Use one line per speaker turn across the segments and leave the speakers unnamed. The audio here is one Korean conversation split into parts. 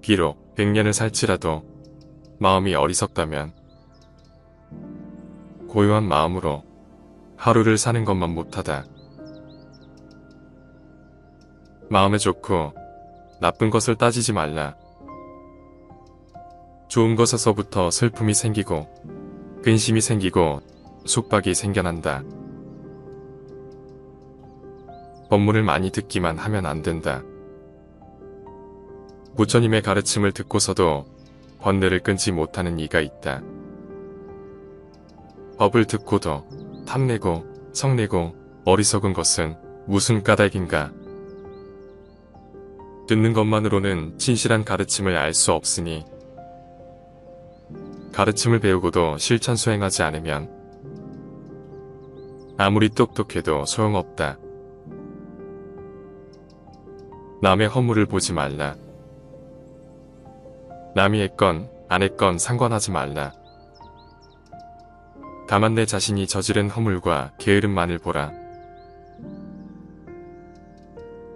비록 100년을 살지라도 마음이 어리석다면 고요한 마음으로 하루를 사는 것만 못하다. 마음에 좋고 나쁜 것을 따지지 말라. 좋은 것에서부터 슬픔이 생기고 근심이 생기고 속박이 생겨난다. 법문을 많이 듣기만 하면 안 된다. 부처님의 가르침을 듣고서도 번뇌를 끊지 못하는 이가 있다. 법을 듣고도 탐내고 성내고 어리석은 것은 무슨 까닭인가. 듣는 것만으로는 진실한 가르침을 알 수 없으니 가르침을 배우고도 실천 수행하지 않으면 아무리 똑똑해도 소용없다. 남의 허물을 보지 말라. 남이 했건 안 했건 상관하지 말라. 다만 내 자신이 저지른 허물과 게으름만을 보라.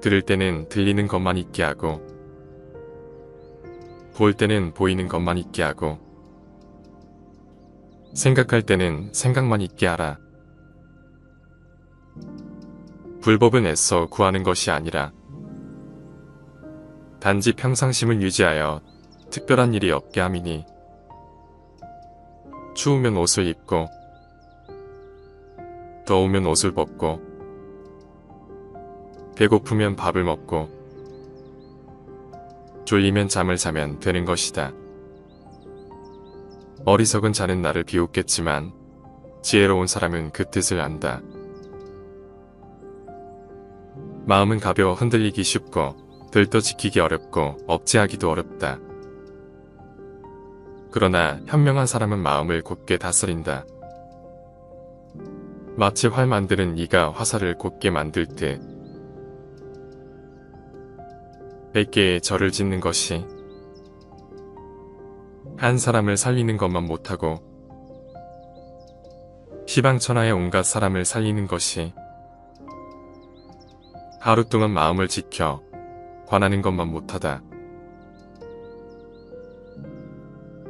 들을 때는 들리는 것만 있게 하고 볼 때는 보이는 것만 있게 하고 생각할 때는 생각만 있게 하라. 불법은 애써 구하는 것이 아니라 단지 평상심을 유지하여 특별한 일이 없게 함이니 추우면 옷을 입고 더우면 옷을 벗고 배고프면 밥을 먹고 졸리면 잠을 자면 되는 것이다. 어리석은 자는 나를 비웃겠지만 지혜로운 사람은 그 뜻을 안다. 마음은 가벼워 흔들리기 쉽고 들떠 지키기 어렵고 억제하기도 어렵다. 그러나 현명한 사람은 마음을 곧게 다스린다. 마치 활 만드는 이가 화살을 곧게 만들 듯 100개의 절을 짓는 것이 한 사람을 살리는 것만 못하고 시방천하의 온갖 사람을 살리는 것이 하루 동안 마음을 지켜 관하는 것만 못하다.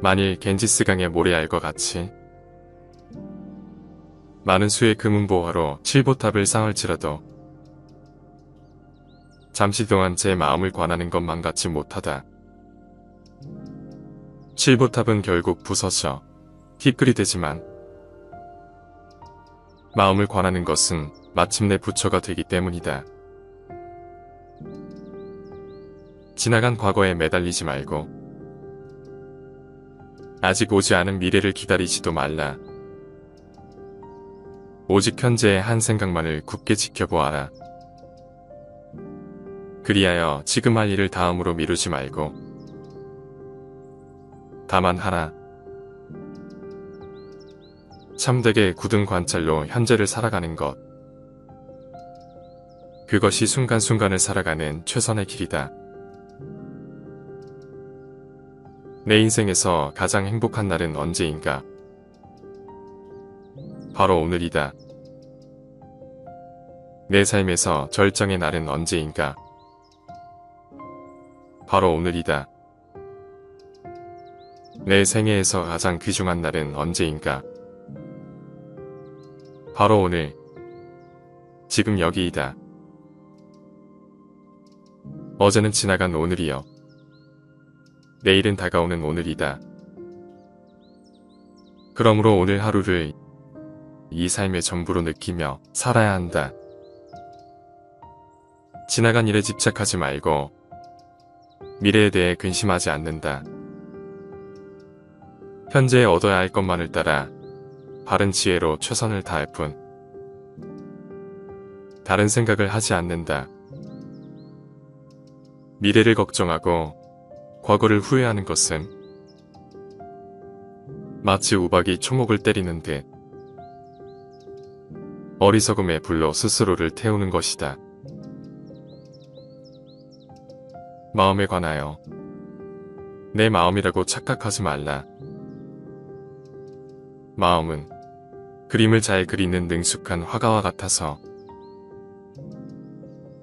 만일 겐지스강의 모래알과 같이 많은 수의 금은보화로 칠보탑을 쌓을지라도 잠시 동안 제 마음을 관하는 것만 같이 못하다. 칠보탑은 결국 부서져 티끌이 되지만 마음을 관하는 것은 마침내 부처가 되기 때문이다. 지나간 과거에 매달리지 말고 아직 오지 않은 미래를 기다리지도 말라. 오직 현재의 한 생각만을 굳게 지켜보아라. 그리하여 지금 할 일을 다음으로 미루지 말고 다만 하라. 참되게 굳은 관찰로 현재를 살아가는 것. 그것이 순간순간을 살아가는 최선의 길이다. 내 인생에서 가장 행복한 날은 언제인가? 바로 오늘이다. 내 삶에서 절정의 날은 언제인가? 바로 오늘이다. 내 생애에서 가장 귀중한 날은 언제인가? 바로 오늘, 지금 여기이다. 어제는 지나간 오늘이여. 내일은 다가오는 오늘이다. 그러므로 오늘 하루를 이 삶의 전부로 느끼며 살아야 한다. 지나간 일에 집착하지 말고 미래에 대해 근심하지 않는다. 현재에 얻어야 할 것만을 따라 바른 지혜로 최선을 다할 뿐 다른 생각을 하지 않는다. 미래를 걱정하고 과거를 후회하는 것은 마치 우박이 초목을 때리는 듯 어리석음의 불로 스스로를 태우는 것이다. 마음에 관하여 내 마음이라고 착각하지 말라. 마음은 그림을 잘 그리는 능숙한 화가와 같아서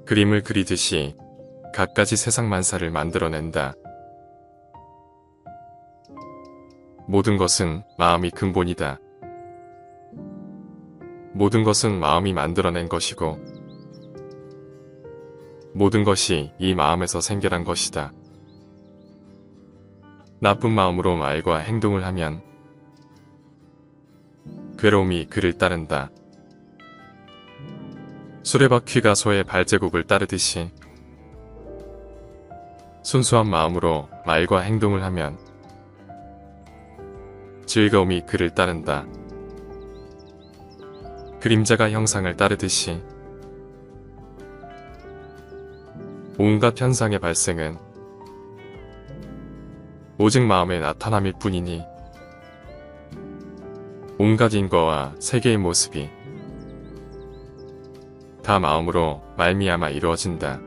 그림을 그리듯이 갖가지 세상 만사를 만들어낸다. 모든 것은 마음이 근본이다. 모든 것은 마음이 만들어낸 것이고 모든 것이 이 마음에서 생겨난 것이다. 나쁜 마음으로 말과 행동을 하면 괴로움이 그를 따른다. 수레바퀴가 소의 발자국을 따르듯이 순수한 마음으로 말과 행동을 하면 즐거움이 그를 따른다. 그림자가 형상을 따르듯이 온갖 현상의 발생은 오직 마음의 나타남일 뿐이니 온갖 인과와 세계의 모습이 다 마음으로 말미암아 이루어진다.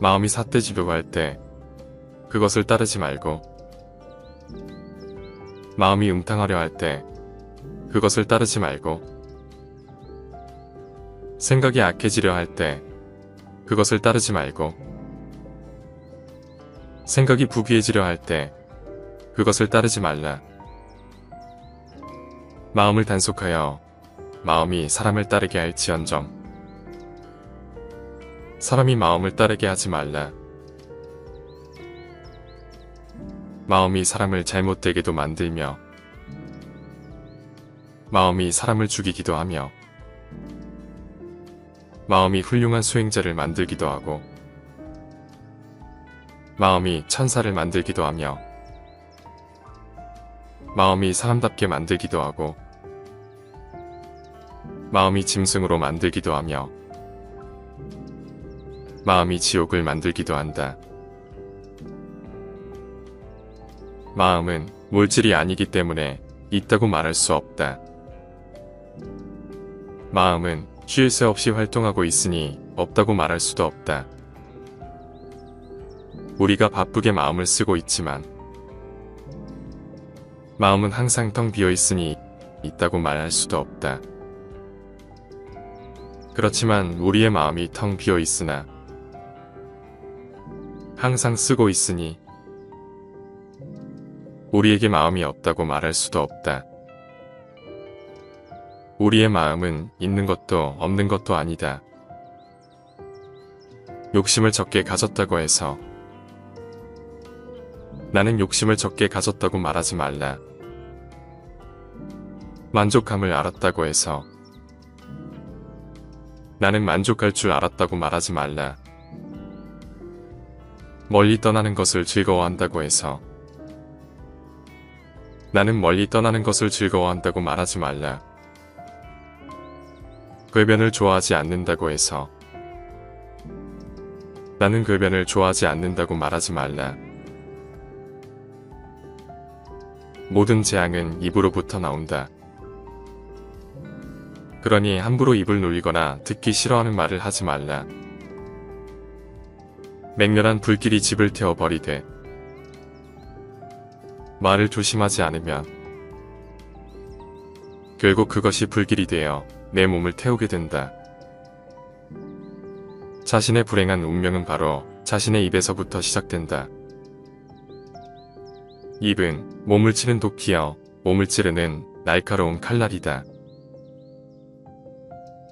마음이 삿대지려고 할 때 그것을 따르지 말고 마음이 음탕하려 할 때 그것을 따르지 말고 생각이 악해지려 할 때 그것을 따르지 말고 생각이 부귀해지려 할 때 그것을 따르지 말라. 마음을 단속하여 마음이 사람을 따르게 할지언정 사람이 마음을 따르게 하지 말라. 마음이 사람을 잘못되게도 만들며 마음이 사람을 죽이기도 하며 마음이 훌륭한 수행자를 만들기도 하고 마음이 천사를 만들기도 하며 마음이 사람답게 만들기도 하고 마음이 짐승으로 만들기도 하며 마음이 지옥을 만들기도 한다. 마음은 물질이 아니기 때문에 있다고 말할 수 없다. 마음은 쉴 새 없이 활동하고 있으니 없다고 말할 수도 없다. 우리가 바쁘게 마음을 쓰고 있지만 마음은 항상 텅 비어 있으니 있다고 말할 수도 없다. 그렇지만 우리의 마음이 텅 비어 있으나 항상 쓰고 있으니 우리에게 마음이 없다고 말할 수도 없다. 우리의 마음은 있는 것도 없는 것도 아니다. 욕심을 적게 가졌다고 해서 나는 욕심을 적게 가졌다고 말하지 말라. 만족함을 알았다고 해서 나는 만족할 줄 알았다고 말하지 말라. 멀리 떠나는 것을 즐거워한다고 해서 나는 멀리 떠나는 것을 즐거워한다고 말하지 말라. 궤변을 좋아하지 않는다고 해서 나는 궤변을 좋아하지 않는다고 말하지 말라. 모든 재앙은 입으로부터 나온다. 그러니 함부로 입을 놀리거나 듣기 싫어하는 말을 하지 말라. 맹렬한 불길이 집을 태워버리되 말을 조심하지 않으면 결국 그것이 불길이 되어 내 몸을 태우게 된다. 자신의 불행한 운명은 바로 자신의 입에서부터 시작된다. 입은 몸을 치는 도끼여 몸을 찌르는 날카로운 칼날이다.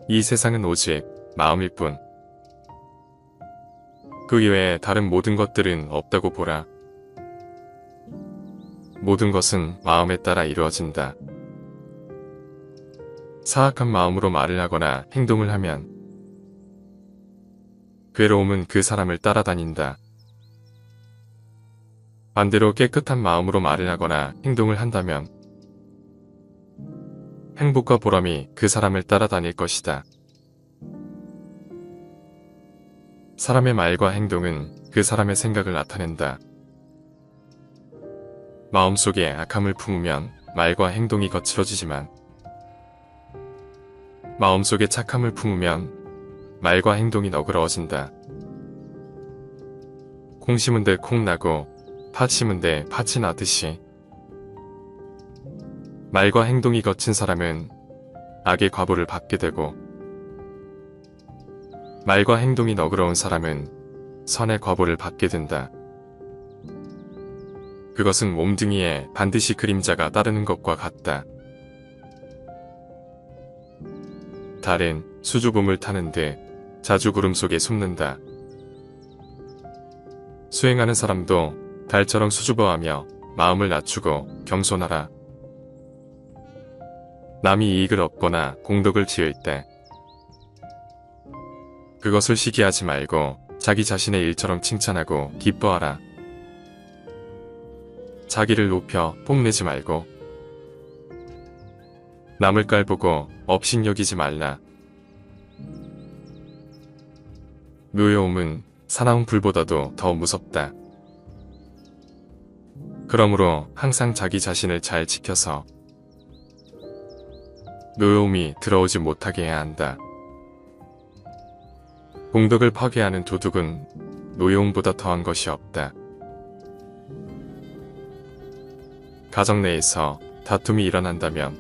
이 세상은 오직 마음일 뿐. 그 이외에 다른 모든 것들은 없다고 보라. 모든 것은 마음에 따라 이루어진다. 사악한 마음으로 말을 하거나 행동을 하면 괴로움은 그 사람을 따라다닌다. 반대로 깨끗한 마음으로 말을 하거나 행동을 한다면 행복과 보람이 그 사람을 따라다닐 것이다. 사람의 말과 행동은 그 사람의 생각을 나타낸다. 마음속에 악함을 품으면 말과 행동이 거칠어지지만 마음속에 착함을 품으면 말과 행동이 너그러워진다. 콩 심은 데 콩 나고 팥 심은 데 팥이 나듯이 말과 행동이 거친 사람은 악의 과보를 받게 되고 말과 행동이 너그러운 사람은 선의 과보를 받게 된다. 그것은 몸뚱이에 반드시 그림자가 따르는 것과 같다. 달은 수주곰을 타는 듯 자주 구름 속에 숨는다. 수행하는 사람도 달처럼 수줍어하며 마음을 낮추고 겸손하라. 남이 이익을 얻거나 공덕을 지을 때 그것을 시기하지 말고 자기 자신의 일처럼 칭찬하고 기뻐하라. 자기를 높여 뽐내지 말고 남을 깔보고 업신여기지 말라. 묘여움은 사나운 불보다도 더 무섭다. 그러므로 항상 자기 자신을 잘 지켜서 묘여움이 들어오지 못하게 해야 한다. 공덕을 파괴하는 도둑은 노여움보다 더한 것이 없다. 가정 내에서 다툼이 일어난다면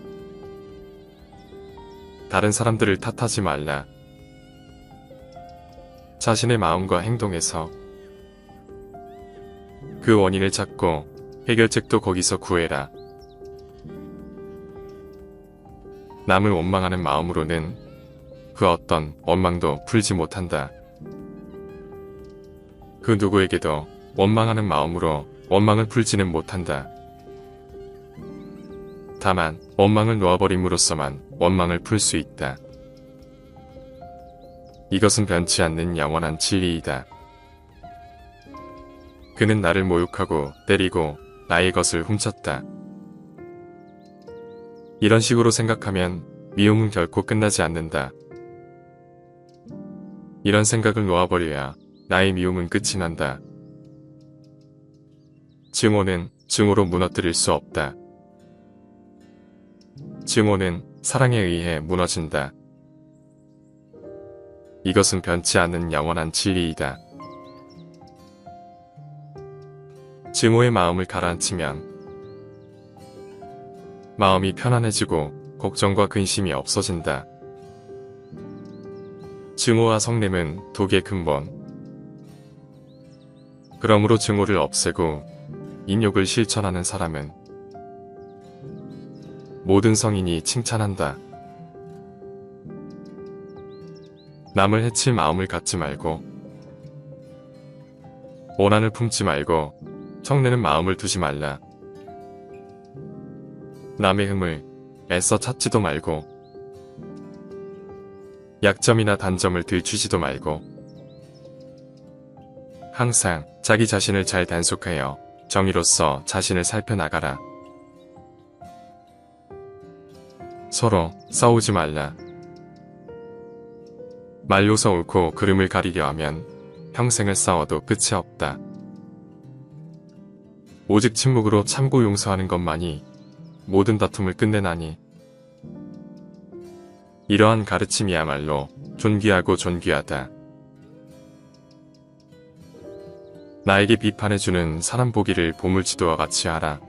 다른 사람들을 탓하지 말라. 자신의 마음과 행동에서 그 원인을 찾고 해결책도 거기서 구해라. 남을 원망하는 마음으로는 그 어떤 원망도 풀지 못한다. 그 누구에게도 원망하는 마음으로 원망을 풀지는 못한다. 다만 원망을 놓아버림으로써만 원망을 풀 수 있다. 이것은 변치 않는 영원한 진리이다. 그는 나를 모욕하고 때리고 나의 것을 훔쳤다. 이런 식으로 생각하면 미움은 결코 끝나지 않는다. 이런 생각을 놓아버려야 나의 미움은 끝이 난다. 증오는 증오로 무너뜨릴 수 없다. 증오는 사랑에 의해 무너진다. 이것은 변치 않는 영원한 진리이다. 증오의 마음을 가라앉히면 마음이 편안해지고 걱정과 근심이 없어진다. 증오와 성냄은 독의 근본. 그러므로 증오를 없애고 인욕을 실천하는 사람은 모든 성인이 칭찬한다. 남을 해칠 마음을 갖지 말고 오난을 품지 말고 성내는 마음을 두지 말라. 남의 흠을 애써 찾지도 말고 약점이나 단점을 들추지도 말고 항상 자기 자신을 잘 단속하여 정의로서 자신을 살펴나가라. 서로 싸우지 말라. 말로서 옳고 그름을 가리려 하면 평생을 싸워도 끝이 없다. 오직 침묵으로 참고 용서하는 것만이 모든 다툼을 끝내나니 이러한 가르침이야말로 존귀하고 존귀하다. 나에게 비판해주는 사람 보기를 보물지도와 같이 하라.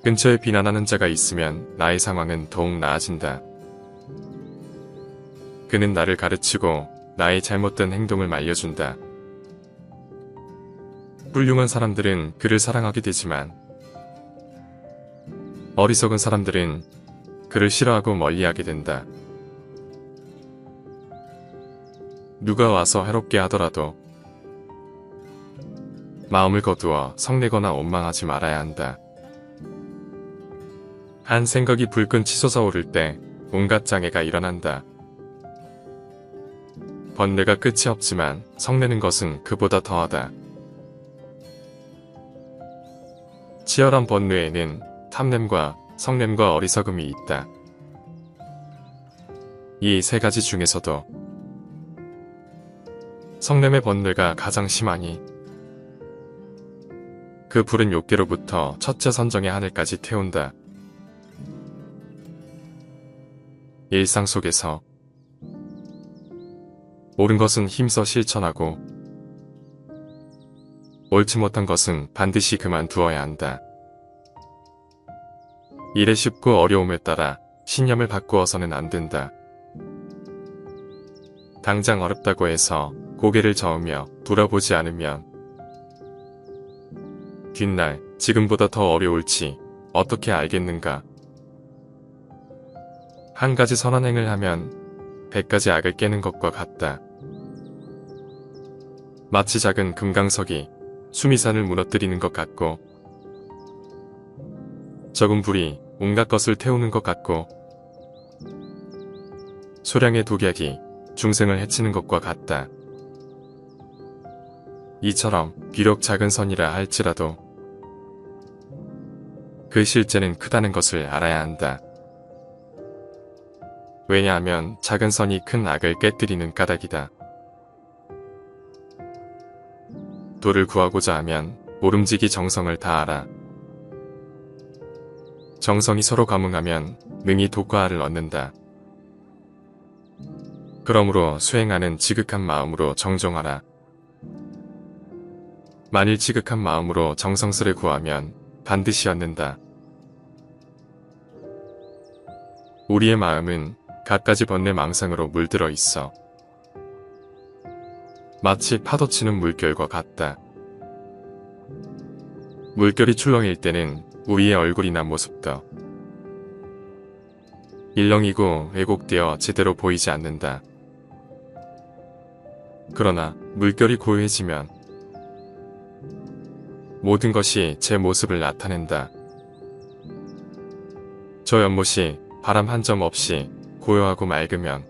근처에 비난하는 자가 있으면 나의 상황은 더욱 나아진다. 그는 나를 가르치고 나의 잘못된 행동을 말려준다. 훌륭한 사람들은 그를 사랑하게 되지만 어리석은 사람들은 그를 싫어하고 멀리하게 된다. 누가 와서 해롭게 하더라도 마음을 거두어 성내거나 원망하지 말아야 한다. 한 생각이 불끈 치솟아 오를 때 온갖 장애가 일어난다. 번뇌가 끝이 없지만 성내는 것은 그보다 더하다. 치열한 번뇌에는 탐냄과 성냄과 어리석음이 있다. 이 세 가지 중에서도 성냄의 번뇌가 가장 심하니 그 불은 욕계로부터 첫째 선정의 하늘까지 태운다. 일상 속에서 옳은 것은 힘써 실천하고 옳지 못한 것은 반드시 그만두어야 한다. 일에 쉽고 어려움에 따라 신념을 바꾸어서는 안 된다. 당장 어렵다고 해서 고개를 저으며 돌아보지 않으면 뒷날 지금보다 더 어려울지 어떻게 알겠는가. 한 가지 선한 행을 하면 100가지 악을 깨는 것과 같다. 마치 작은 금강석이 수미산을 무너뜨리는 것 같고, 적은 불이 온갖 것을 태우는 것 같고, 소량의 독약이 중생을 해치는 것과 같다. 이처럼 비록 작은 선이라 할지라도 그 실제는 크다는 것을 알아야 한다. 왜냐하면 작은 선이 큰 악을 깨뜨리는 까닭이다. 도를 구하고자 하면 모름지기 정성을 다하라. 정성이 서로 감응하면 능히 도과를 얻는다. 그러므로 수행하는 지극한 마음으로 정종하라. 만일 지극한 마음으로 정성스레 구하면 반드시 얻는다. 우리의 마음은 갖가지 번뇌 망상으로 물들어 있어. 마치 파도치는 물결과 같다. 물결이 출렁일 때는 우리의 얼굴이나 모습도 일렁이고 왜곡되어 제대로 보이지 않는다. 그러나 물결이 고요해지면 모든 것이 제 모습을 나타낸다. 저 연못이 바람 한 점 없이 고요하고 맑으면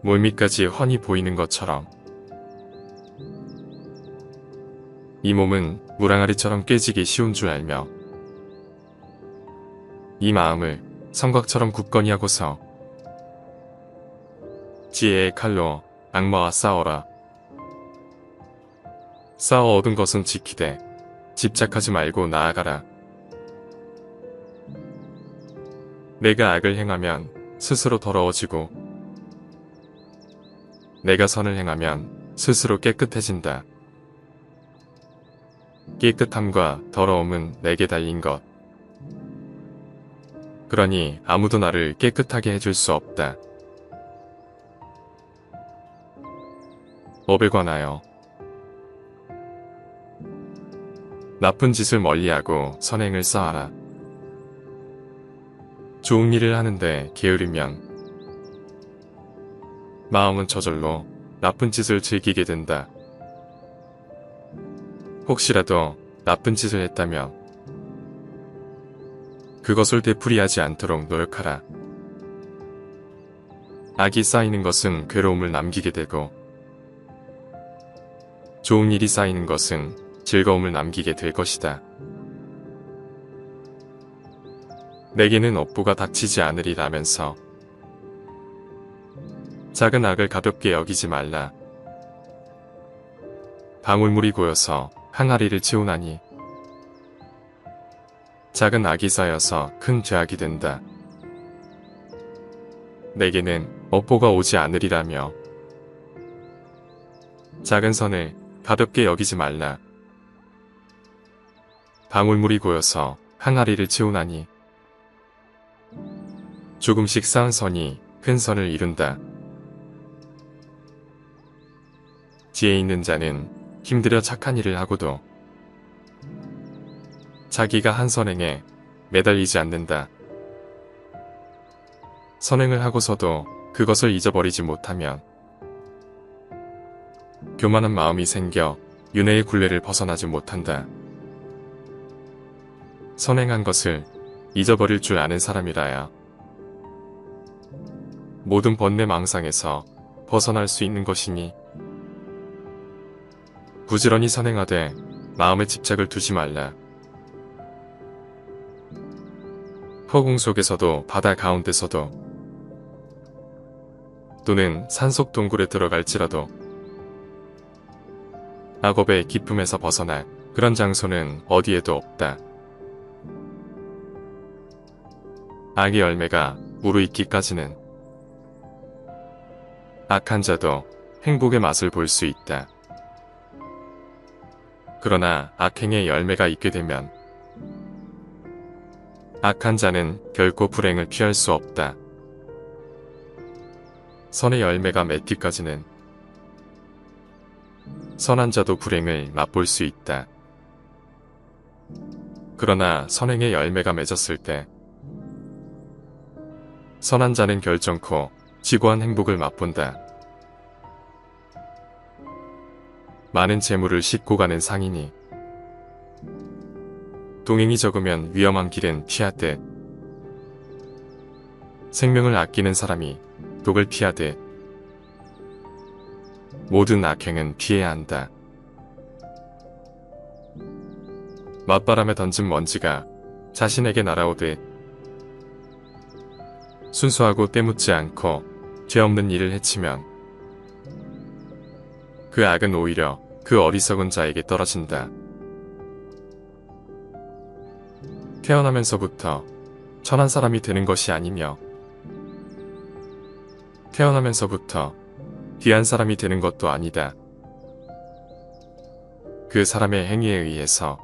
물밑까지 훤히 보이는 것처럼 이 몸은 물항아리처럼 깨지기 쉬운 줄 알며 이 마음을 성곽처럼 굳건히 하고서 지혜의 칼로 악마와 싸워라. 싸워 얻은 것은 지키되 집착하지 말고 나아가라. 내가 악을 행하면 스스로 더러워지고 내가 선을 행하면 스스로 깨끗해진다. 깨끗함과 더러움은 내게 달린 것. 그러니 아무도 나를 깨끗하게 해줄 수 없다. 업에 관하여 나쁜 짓을 멀리하고 선행을 쌓아라. 좋은 일을 하는데 게으르면 마음은 저절로 나쁜 짓을 즐기게 된다. 혹시라도 나쁜 짓을 했다면 그것을 되풀이하지 않도록 노력하라. 악이 쌓이는 것은 괴로움을 남기게 되고 좋은 일이 쌓이는 것은 즐거움을 남기게 될 것이다. 내게는 업보가 닥치지 않으리라면서 작은 악을 가볍게 여기지 말라. 방울물이 고여서 항아리를 채우나니 작은 악이 쌓여서 큰 죄악이 된다. 내게는 업보가 오지 않으리라며 작은 선을 가볍게 여기지 말라. 방울물이 고여서 항아리를 채우나니 조금씩 쌓은 선이 큰 선을 이룬다. 지혜 있는 자는 힘들여 착한 일을 하고도 자기가 한 선행에 매달리지 않는다. 선행을 하고서도 그것을 잊어버리지 못하면 교만한 마음이 생겨 윤회의 굴레를 벗어나지 못한다. 선행한 것을 잊어버릴 줄 아는 사람이라야 모든 번뇌 망상에서 벗어날 수 있는 것이니 부지런히 선행하되 마음에 집착을 두지 말라. 허공 속에서도 바다 가운데서도 또는 산속 동굴에 들어갈지라도 악업의 기품에서 벗어날 그런 장소는 어디에도 없다. 악의 열매가 무르익기까지는 악한 자도 행복의 맛을 볼 수 있다. 그러나 악행의 열매가 있게 되면 악한 자는 결코 불행을 피할 수 없다. 선의 열매가 맺기까지는 선한 자도 불행을 맛볼 수 있다. 그러나 선행의 열매가 맺었을 때 선한 자는 결정코 지고한 행복을 맛본다. 많은 재물을 싣고 가는 상인이 동행이 적으면 위험한 길은 피하되 생명을 아끼는 사람이 독을 피하되 모든 악행은 피해야 한다. 맞바람에 던진 먼지가 자신에게 날아오듯 순수하고 때묻지 않고 죄 없는 일을 해치면 그 악은 오히려 그 어리석은 자에게 떨어진다. 태어나면서부터 천한 사람이 되는 것이 아니며 태어나면서부터 귀한 사람이 되는 것도 아니다. 그 사람의 행위에 의해서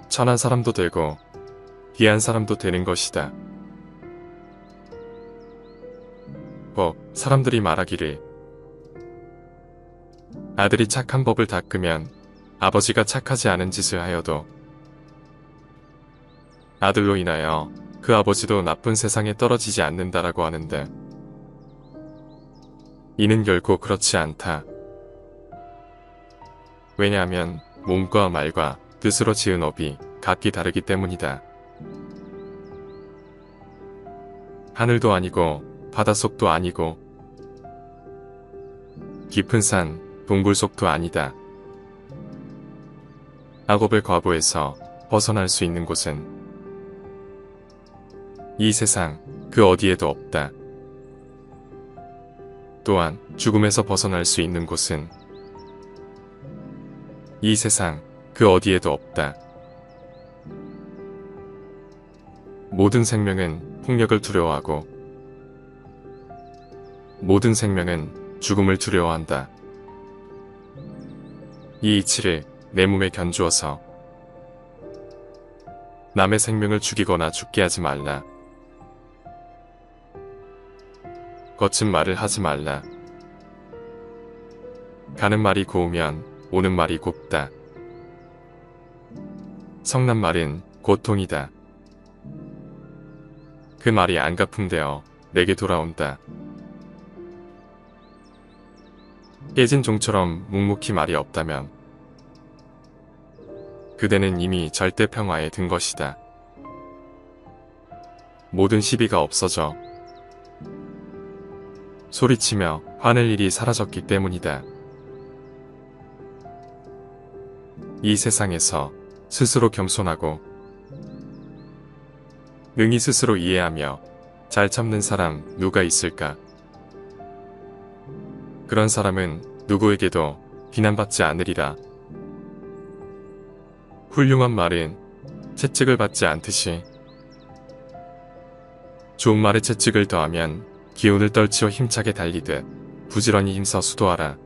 천한 사람도 되고 귀한 사람도 되는 것이다. 사람들이 말하기를 아들이 착한 법을 닦으면 아버지가 착하지 않은 짓을 하여도 아들로 인하여 그 아버지도 나쁜 세상에 떨어지지 않는다라고 하는데 이는 결코 그렇지 않다. 왜냐하면 몸과 말과 뜻으로 지은 업이 각기 다르기 때문이다. 하늘도 아니고 바닷속도 아니고 깊은 산, 동굴 속도 아니다. 악업의 과보에서 벗어날 수 있는 곳은 이 세상 그 어디에도 없다. 또한 죽음에서 벗어날 수 있는 곳은 이 세상 그 어디에도 없다. 모든 생명은 폭력을 두려워하고 모든 생명은 죽음을 두려워한다. 이 이치를 내 몸에 견주어서 남의 생명을 죽이거나 죽게 하지 말라. 거친 말을 하지 말라. 가는 말이 고우면 오는 말이 곱다. 성난 말은 고통이다. 그 말이 안가품되어 내게 돌아온다. 깨진 종처럼 묵묵히 말이 없다면 그대는 이미 절대 평화에 든 것이다. 모든 시비가 없어져 소리치며 화낼 일이 사라졌기 때문이다. 이 세상에서 스스로 겸손하고 능히 스스로 이해하며 잘 참는 사람 누가 있을까? 그런 사람은 누구에게도 비난받지 않으리라. 훌륭한 말은 채찍을 받지 않듯이 좋은 말에 채찍을 더하면 기운을 떨치어 힘차게 달리듯 부지런히 힘써 수도하라.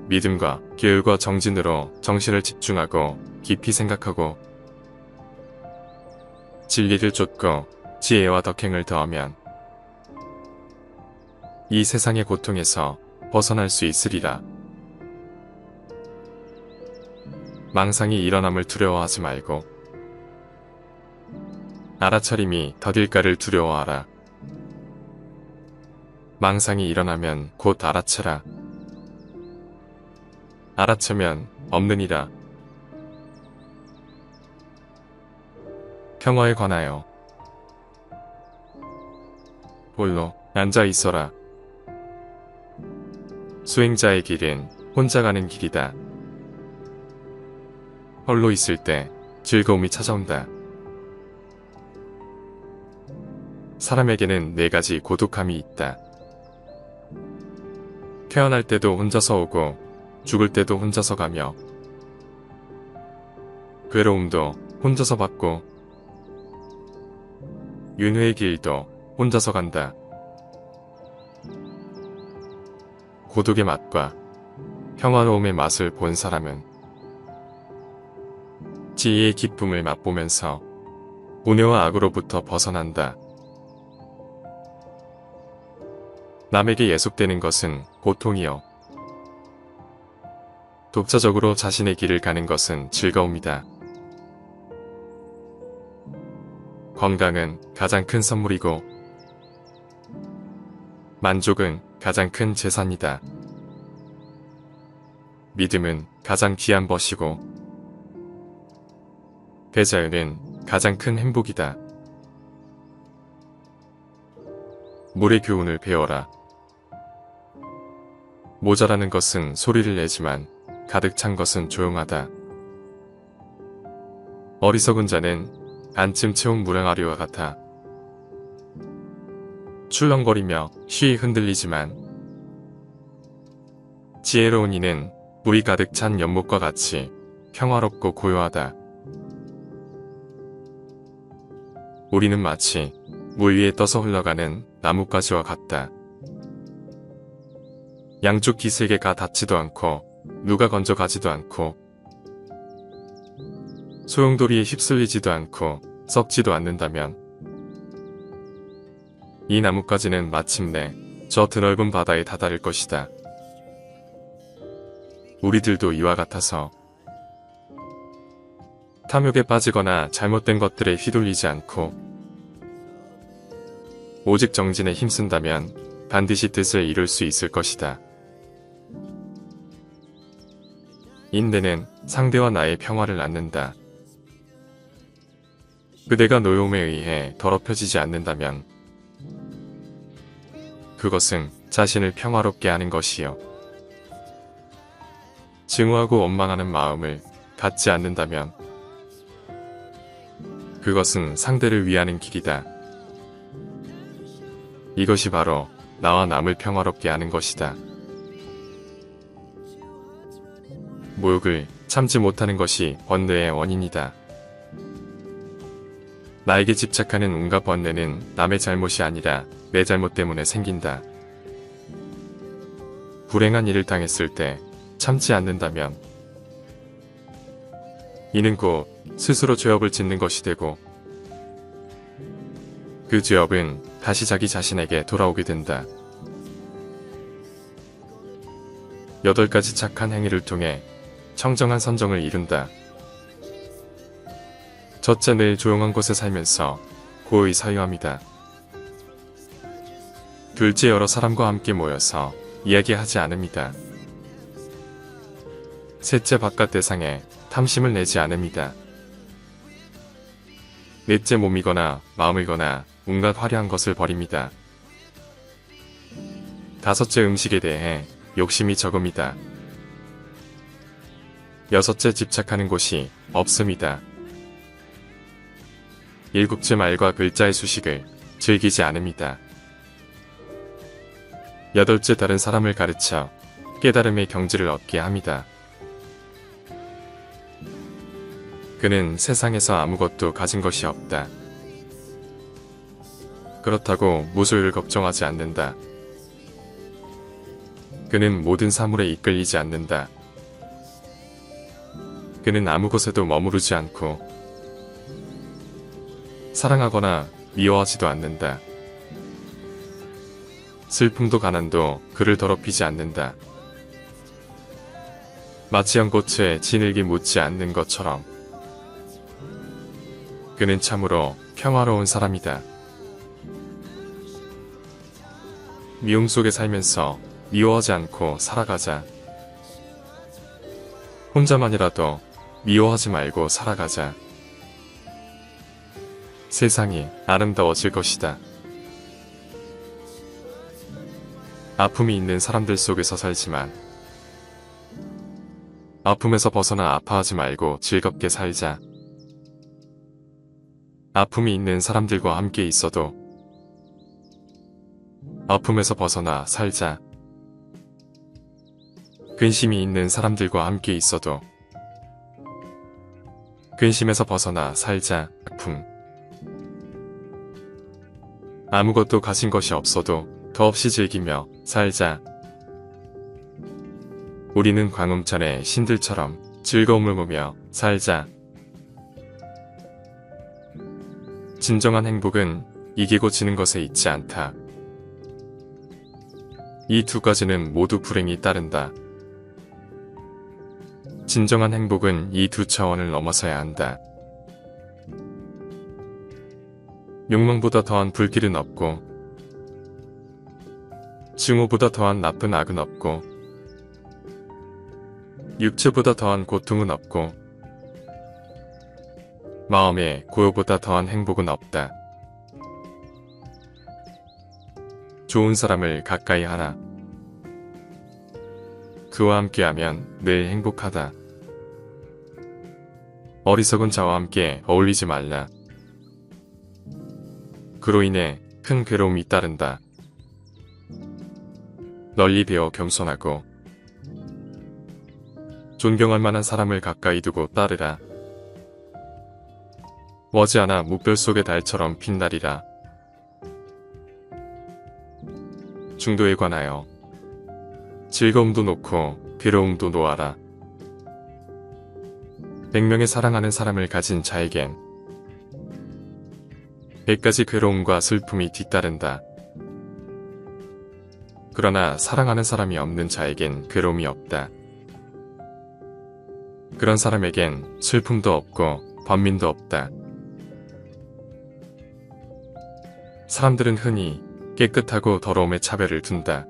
믿음과 계율과 정진으로 정신을 집중하고 깊이 생각하고 진리를 쫓고 지혜와 덕행을 더하면 이 세상의 고통에서 벗어날 수 있으리라. 망상이 일어남을 두려워하지 말고 알아차림이 더딜까를 두려워하라. 망상이 일어나면 곧 알아차라. 알아차면 없느니라. 평화에 관하여 홀로 앉아 있어라. 수행자의 길은 혼자 가는 길이다. 홀로 있을 때 즐거움이 찾아온다. 사람에게는 4가지 고독함이 있다. 태어날 때도 혼자서 오고 죽을 때도 혼자서 가며 괴로움도 혼자서 받고 윤회의 길도 혼자서 간다. 고독의 맛과 평화로움의 맛을 본 사람은 지혜의 기쁨을 맛보면서 우뇌와 악으로부터 벗어난다. 남에게 예속되는 것은 고통이요 독자적으로 자신의 길을 가는 것은 즐거움이다. 건강은 가장 큰 선물이고 만족은 가장 큰 재산이다. 믿음은 가장 귀한 것이고 대자연은 가장 큰 행복이다. 물의 교훈을 배워라. 모자라는 것은 소리를 내지만 가득 찬 것은 조용하다. 어리석은 자는 반쯤 채운 무량아리와 같아. 출렁거리며 쉬이 흔들리지만 지혜로운 이는 물이 가득 찬 연못과 같이 평화롭고 고요하다. 우리는 마치 물 위에 떠서 흘러가는 나뭇가지와 같다. 양쪽 기슭에가 닿지도 않고 누가 건져 가지도 않고 소용돌이에 휩쓸리지도 않고 썩지도 않는다면 이 나뭇가지는 마침내 저 드넓은 바다에 다다를 것이다. 우리들도 이와 같아서 탐욕에 빠지거나 잘못된 것들에 휘둘리지 않고 오직 정진에 힘쓴다면 반드시 뜻을 이룰 수 있을 것이다. 인내는 상대와 나의 평화를 낳는다. 그대가 노여움에 의해 더럽혀지지 않는다면 그것은 자신을 평화롭게 하는 것이요. 증오하고 원망하는 마음을 갖지 않는다면 그것은 상대를 위하는 길이다. 이것이 바로 나와 남을 평화롭게 하는 것이다. 모욕을 참지 못하는 것이 번뇌의 원인이다. 나에게 집착하는 온갖 번뇌는 남의 잘못이 아니라 내 잘못 때문에 생긴다. 불행한 일을 당했을 때 참지 않는다면 이는 곧 스스로 죄업을 짓는 것이 되고 그 죄업은 다시 자기 자신에게 돌아오게 된다. 8가지 착한 행위를 통해 청정한 선정을 이룬다. 첫째, 늘 조용한 곳에 살면서 고의 사유함이다. 둘째, 여러 사람과 함께 모여서 이야기하지 않음이다. 셋째, 바깥 대상에 탐심을 내지 않음이다. 넷째, 몸이거나 마음이거나 온갖 화려한 것을 버립니다. 다섯째, 음식에 대해 욕심이 적음이다. 여섯째, 집착하는 곳이 없음이다. 일곱째, 말과 글자의 수식을 즐기지 않음이다. 여덟째, 다른 사람을 가르쳐 깨달음의 경지를 얻게 합니다. 그는 세상에서 아무것도 가진 것이 없다. 그렇다고 무소유를 걱정하지 않는다. 그는 모든 사물에 이끌리지 않는다. 그는 아무 곳에도 머무르지 않고 사랑하거나 미워하지도 않는다. 슬픔도 가난도 그를 더럽히지 않는다. 마치 연꽃에 진흙이 묻지 않는 것처럼 그는 참으로 평화로운 사람이다. 미움 속에 살면서 미워하지 않고 살아가자. 혼자만이라도 미워하지 말고 살아가자. 세상이 아름다워질 것이다. 아픔이 있는 사람들 속에서 살지만 아픔에서 벗어나 아파하지 말고 즐겁게 살자. 아픔이 있는 사람들과 함께 있어도 아픔에서 벗어나 살자. 근심이 있는 사람들과 함께 있어도 근심에서 벗어나 살자. 아픔. 아무것도 가진 것이 없어도 더없이 즐기며 살자. 우리는 광음천의 신들처럼 즐거움을 보며 살자. 진정한 행복은 이기고 지는 것에 있지 않다. 이 두 가지는 모두 불행이 따른다. 진정한 행복은 이 두 차원을 넘어서야 한다. 욕망보다 더한 불길은 없고, 증오보다 더한 나쁜 악은 없고, 육체보다 더한 고통은 없고, 마음의 고요보다 더한 행복은 없다. 좋은 사람을 가까이 하라. 그와 함께하면 늘 행복하다. 어리석은 자와 함께 어울리지 말라. 그로 인해 큰 괴로움이 따른다. 널리 배워 겸손하고 존경할 만한 사람을 가까이 두고 따르라. 머지않아 무별 속의 달처럼 빛나리라. 중도에 관하여 즐거움도 놓고 괴로움도 놓아라. 100명의 사랑하는 사람을 가진 자에겐 100가지 괴로움과 슬픔이 뒤따른다. 그러나 사랑하는 사람이 없는 자에겐 괴로움이 없다. 그런 사람에겐 슬픔도 없고 번민도 없다. 사람들은 흔히 깨끗하고 더러움의 차별을 둔다.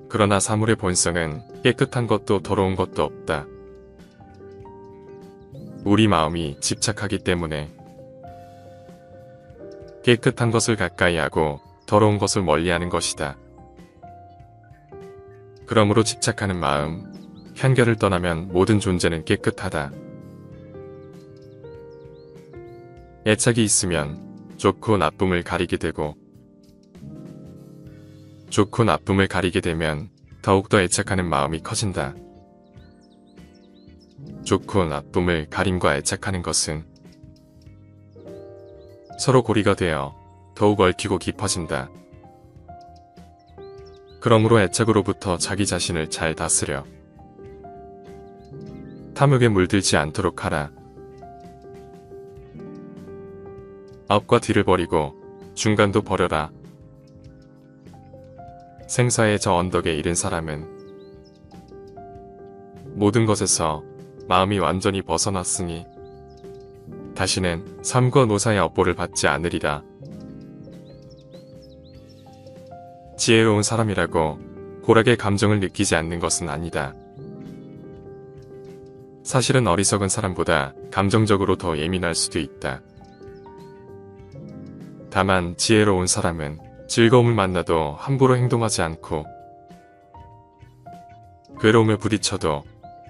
그러나 사물의 본성은 깨끗한 것도 더러운 것도 없다. 우리 마음이 집착하기 때문에 깨끗한 것을 가까이 하고 더러운 것을 멀리하는 것이다. 그러므로 집착하는 마음, 편견을 떠나면 모든 존재는 깨끗하다. 애착이 있으면 좋고 나쁨을 가리게 되고, 좋고 나쁨을 가리게 되면 더욱더 애착하는 마음이 커진다. 좋고 나쁨을 가림과 애착하는 것은 서로 고리가 되어 더욱 얽히고 깊어진다. 그러므로 애착으로부터 자기 자신을 잘 다스려 탐욕에 물들지 않도록 하라. 앞과 뒤를 버리고 중간도 버려라. 생사의 저 언덕에 이른 사람은 모든 것에서 마음이 완전히 벗어났으니 다시는 삶과 노사의 업보를 받지 않으리라. 지혜로운 사람이라고 고락의 감정을 느끼지 않는 것은 아니다. 사실은 어리석은 사람보다 감정적으로 더 예민할 수도 있다. 다만 지혜로운 사람은 즐거움을 만나도 함부로 행동하지 않고 괴로움에 부딪혀도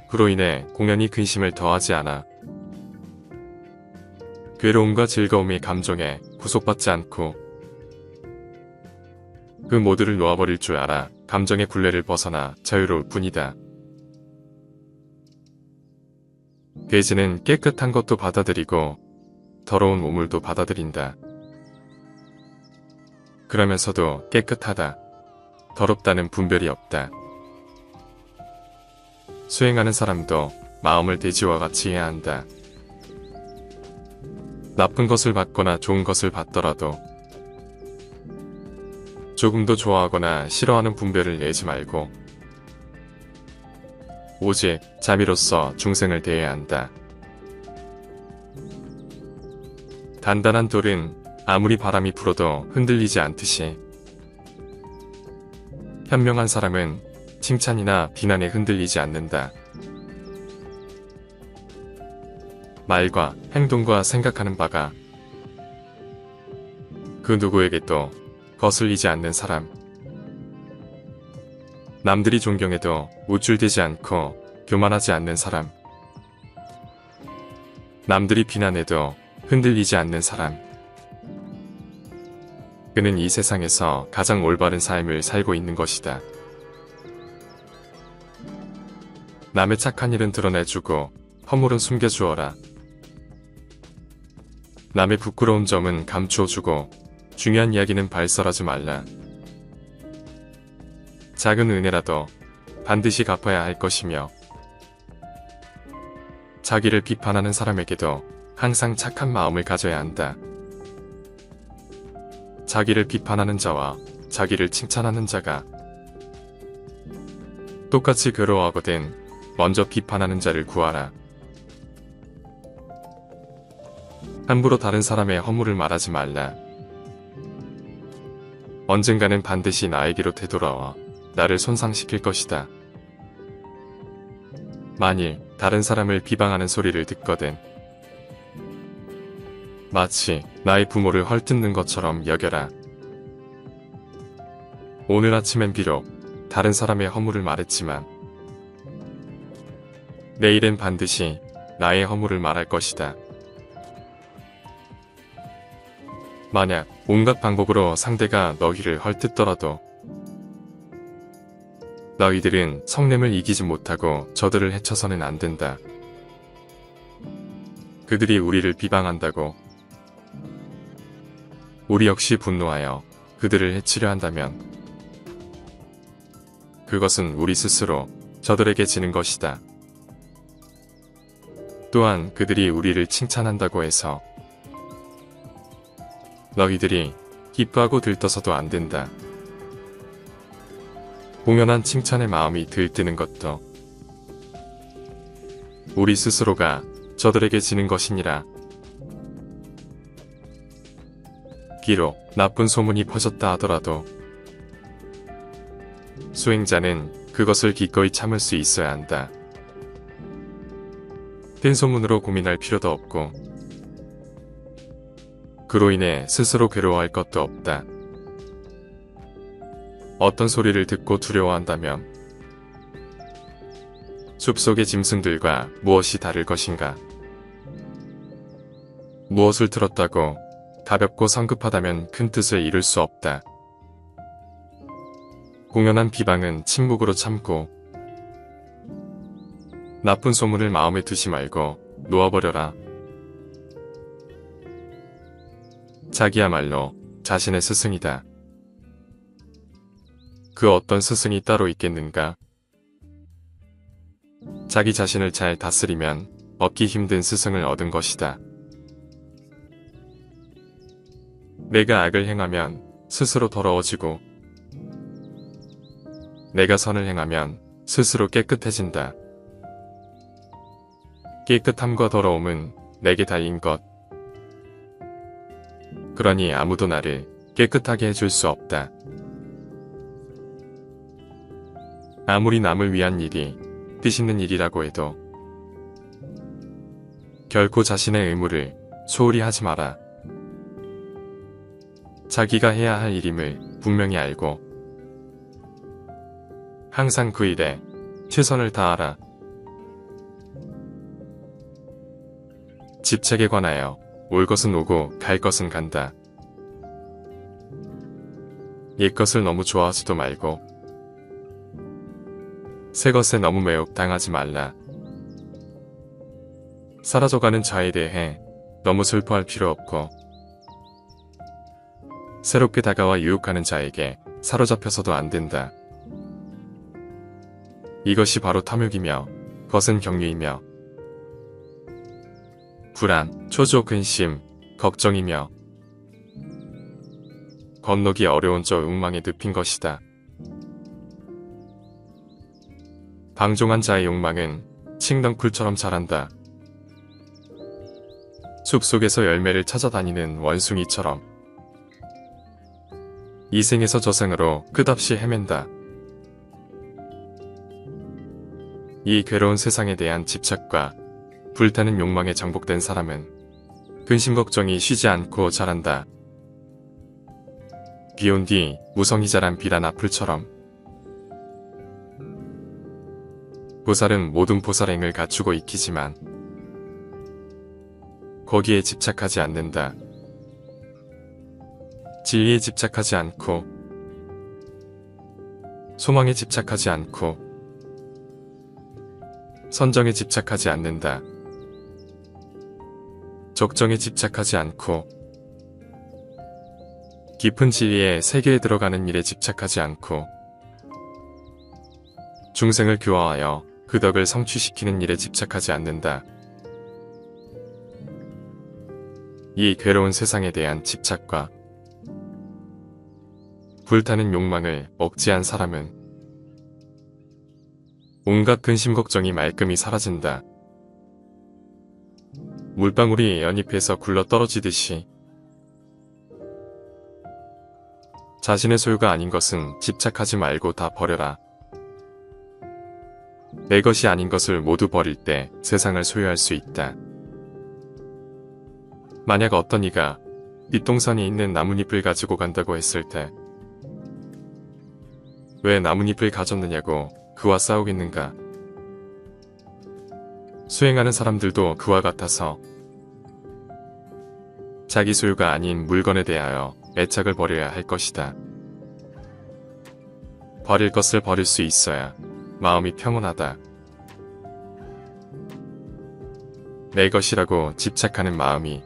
그로 인해 공연히 근심을 더하지 않아 괴로움과 즐거움의 감정에 구속받지 않고 그 모두를 놓아버릴 줄 알아 감정의 굴레를 벗어나 자유로울 뿐이다. 돼지는 깨끗한 것도 받아들이고 더러운 우물도 받아들인다. 그러면서도 깨끗하다, 더럽다는 분별이 없다. 수행하는 사람도 마음을 돼지와 같이 해야 한다. 나쁜 것을 받거나 좋은 것을 받더라도 조금도 좋아하거나 싫어하는 분별을 내지 말고 오직 자비로서 중생을 대해야 한다. 단단한 돌은 아무리 바람이 불어도 흔들리지 않듯이 현명한 사람은 칭찬이나 비난에 흔들리지 않는다. 말과 행동과 생각하는 바가 그 누구에게도 거슬리지 않는 사람, 남들이 존경해도 우쭐대지 않고 교만하지 않는 사람, 남들이 비난해도 흔들리지 않는 사람, 그는 이 세상에서 가장 올바른 삶을 살고 있는 것이다. 남의 착한 일은 드러내주고 허물은 숨겨주어라. 남의 부끄러운 점은 감추어주고 중요한 이야기는 발설하지 말라. 작은 은혜라도 반드시 갚아야 할 것이며 자기를 비판하는 사람에게도 항상 착한 마음을 가져야 한다. 자기를 비판하는 자와 자기를 칭찬하는 자가 똑같이 괴로워하거든 먼저 비판하는 자를 구하라. 함부로 다른 사람의 허물을 말하지 말라. 언젠가는 반드시 나에게로 되돌아와 나를 손상시킬 것이다. 만일 다른 사람을 비방하는 소리를 듣거든 마치 나의 부모를 헐뜯는 것처럼 여겨라. 오늘 아침엔 비록 다른 사람의 허물을 말했지만 내일엔 반드시 나의 허물을 말할 것이다. 만약 온갖 방법으로 상대가 너희를 헐뜯더라도 너희들은 성냄을 이기지 못하고 저들을 해쳐서는 안 된다. 그들이 우리를 비방한다고 우리 역시 분노하여 그들을 해치려 한다면 그것은 우리 스스로 저들에게 지는 것이다. 또한 그들이 우리를 칭찬한다고 해서 너희들이 기뻐하고 들떠서도 안 된다. 공연한 칭찬의 마음이 들뜨는 것도 우리 스스로가 저들에게 지는 것이니라. 비록 나쁜 소문이 퍼졌다 하더라도 수행자는 그것을 기꺼이 참을 수 있어야 한다. 뜬 소문으로 고민할 필요도 없고 그로 인해 스스로 괴로워할 것도 없다. 어떤 소리를 듣고 두려워한다면 숲속의 짐승들과 무엇이 다를 것인가? 무엇을 들었다고 가볍고 성급하다면 큰 뜻을 이룰 수 없다. 공연한 비방은 침묵으로 참고 나쁜 소문을 마음에 두지 말고 놓아버려라. 자기야말로 자신의 스승이다. 그 어떤 스승이 따로 있겠는가? 자기 자신을 잘 다스리면 얻기 힘든 스승을 얻은 것이다. 내가 악을 행하면 스스로 더러워지고 내가 선을 행하면 스스로 깨끗해진다. 깨끗함과 더러움은 내게 달린 것. 그러니 아무도 나를 깨끗하게 해줄 수 없다. 아무리 남을 위한 일이 뜻있는 일이라고 해도 결코 자신의 의무를 소홀히 하지 마라. 자기가 해야 할 일임을 분명히 알고 항상 그 일에 최선을 다하라. 집착에 관하여 올 것은 오고 갈 것은 간다. 옛 것을 너무 좋아하지도 말고 새 것에 너무 매혹당하지 말라. 사라져가는 자에 대해 너무 슬퍼할 필요 없고 새롭게 다가와 유혹하는 자에게 사로잡혀서도 안 된다. 이것이 바로 탐욕이며 거센 경유이며 불안, 초조, 근심, 걱정이며 건너기 어려운 저 욕망에 늪인 것이다. 방종한 자의 욕망은 칡덩쿨처럼 자란다. 숲속에서 열매를 찾아다니는 원숭이처럼 이생에서 저생으로 끝없이 헤맨다. 이 괴로운 세상에 대한 집착과 불타는 욕망에 정복된 사람은 근심 걱정이 쉬지 않고 자란다. 비 온 뒤 무성히 자란 비란 앞풀처럼 보살은 모든 보살행을 갖추고 익히지만 거기에 집착하지 않는다. 진리에 집착하지 않고 소망에 집착하지 않고 선정에 집착하지 않는다. 적정에 집착하지 않고 깊은 진리의 세계에 들어가는 일에 집착하지 않고 중생을 교화하여 그 덕을 성취시키는 일에 집착하지 않는다. 이 괴로운 세상에 대한 집착과 불타는 욕망을 억제한 사람은 온갖 근심 걱정이 말끔히 사라진다. 물방울이 연잎에서 굴러 떨어지듯이 자신의 소유가 아닌 것은 집착하지 말고 다 버려라. 내 것이 아닌 것을 모두 버릴 때 세상을 소유할 수 있다. 만약 어떤 이가 뒷동산에 있는 나뭇잎을 가지고 간다고 했을 때 왜 나뭇잎을 가졌느냐고 그와 싸우겠는가? 수행하는 사람들도 그와 같아서 자기 소유가 아닌 물건에 대하여 애착을 버려야 할 것이다. 버릴 것을 버릴 수 있어야 마음이 평온하다. 내 것이라고 집착하는 마음이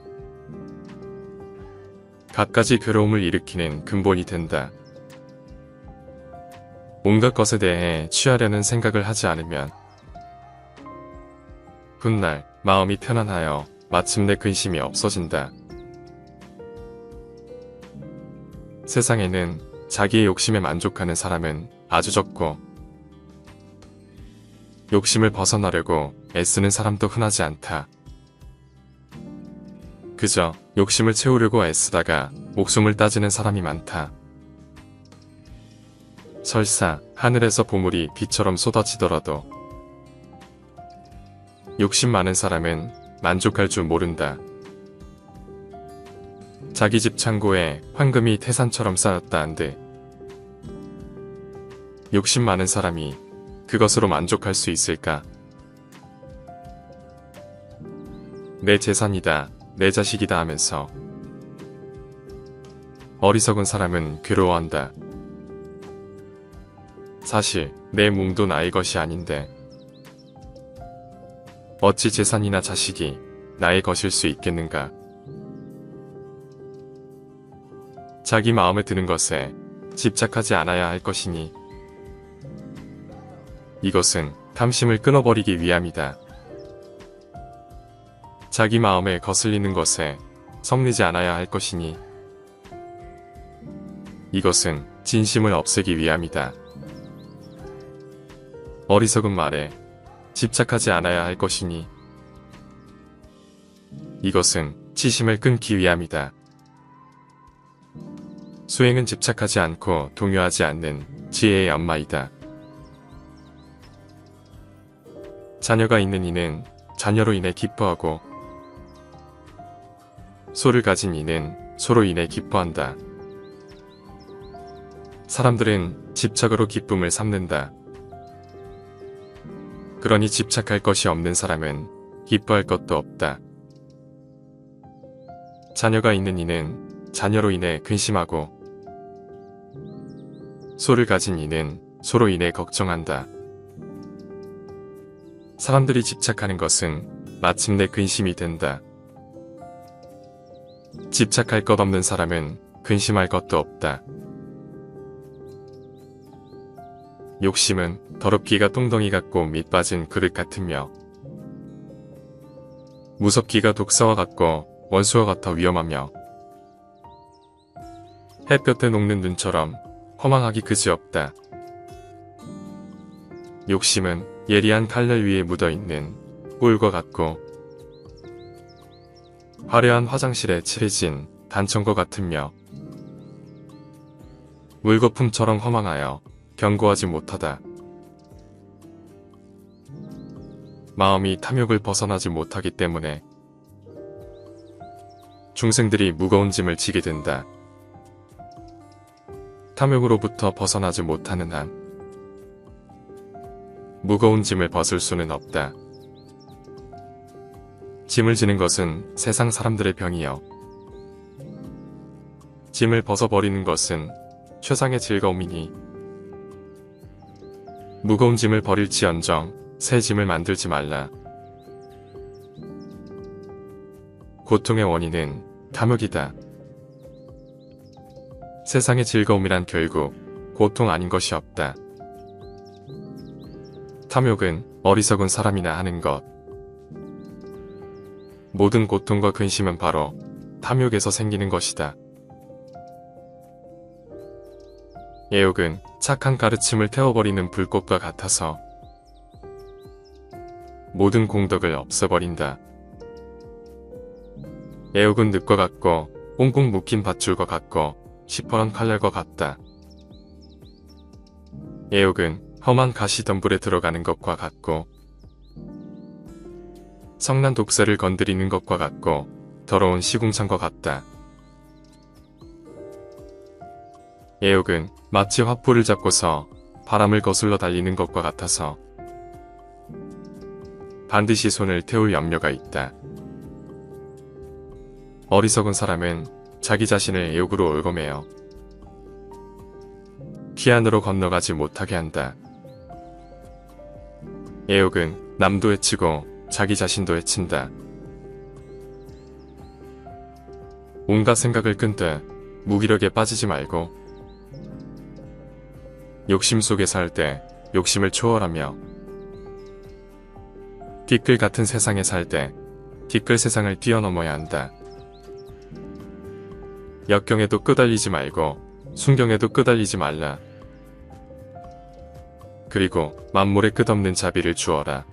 갖가지 괴로움을 일으키는 근본이 된다. 온갖 것에 대해 취하려는 생각을 하지 않으면 훗날 마음이 편안하여 마침내 근심이 없어진다. 세상에는 자기의 욕심에 만족하는 사람은 아주 적고 욕심을 벗어나려고 애쓰는 사람도 흔하지 않다. 그저 욕심을 채우려고 애쓰다가 목숨을 따지는 사람이 많다. 설사 하늘에서 보물이 비처럼 쏟아지더라도 욕심 많은 사람은 만족할 줄 모른다. 자기 집 창고에 황금이 태산처럼 쌓였다 한들 욕심 많은 사람이 그것으로 만족할 수 있을까? 내 재산이다, 내 자식이다 하면서 어리석은 사람은 괴로워한다. 사실 내 몸도 나의 것이 아닌데 어찌 재산이나 자식이 나의 것일 수 있겠는가? 자기 마음에 드는 것에 집착하지 않아야 할 것이니 이것은 탐심을 끊어버리기 위함이다. 자기 마음에 거슬리는 것에 성내지 않아야 할 것이니 이것은 진심을 없애기 위함이다. 어리석은 말에 집착하지 않아야 할 것이니 이것은 치심을 끊기 위함이다. 수행은 집착하지 않고 동요하지 않는 지혜의 연마이다. 자녀가 있는 이는 자녀로 인해 기뻐하고 소를 가진 이는 소로 인해 기뻐한다. 사람들은 집착으로 기쁨을 삼는다. 그러니 집착할 것이 없는 사람은 기뻐할 것도 없다. 자녀가 있는 이는 자녀로 인해 근심하고 소를 가진 이는 소로 인해 걱정한다. 사람들이 집착하는 것은 마침내 근심이 된다. 집착할 것 없는 사람은 근심할 것도 없다. 욕심은 더럽기가 똥덩이 같고 밑 빠진 그릇 같으며 무섭기가 독사와 같고 원수와 같아 위험하며 햇볕에 녹는 눈처럼 허망하기 그지없다. 욕심은 예리한 칼날 위에 묻어있는 꿀과 같고 화려한 화장실에 칠해진 단청과 같으며 물거품처럼 허망하여 견고하지 못하다. 마음이 탐욕을 벗어나지 못하기 때문에 중생들이 무거운 짐을 지게 된다. 탐욕으로부터 벗어나지 못하는 한 무거운 짐을 벗을 수는 없다. 짐을 지는 것은 세상 사람들의 병이요 짐을 벗어버리는 것은 최상의 즐거움이니 무거운 짐을 버릴지언정 새 짐을 만들지 말라. 고통의 원인은 탐욕이다. 세상의 즐거움이란 결국 고통 아닌 것이 없다. 탐욕은 어리석은 사람이나 하는 것. 모든 고통과 근심은 바로 탐욕에서 생기는 것이다. 애욕은 착한 가르침을 태워버리는 불꽃과 같아서 모든 공덕을 없애버린다. 애욕은 늪과 같고 꽁꽁 묶인 밧줄과 같고 시퍼런 칼날과 같다. 애욕은 험한 가시덤불에 들어가는 것과 같고 성난 독새를 건드리는 것과 같고 더러운 시궁창과 같다. 애욕은 마치 화포를 잡고서 바람을 거슬러 달리는 것과 같아서 반드시 손을 태울 염려가 있다. 어리석은 사람은 자기 자신을 애욕으로 얽어매어 피안으로 건너가지 못하게 한다. 애욕은 남도 해치고 자기 자신도 해친다. 온갖 생각을 끈듯 무기력에 빠지지 말고 욕심 속에 살 때 욕심을 초월하며 티끌 같은 세상에 살 때 티끌 세상을 뛰어넘어야 한다. 역경에도 끄달리지 말고 순경에도 끄달리지 말라. 그리고 만물의 끝없는 자비를 주어라.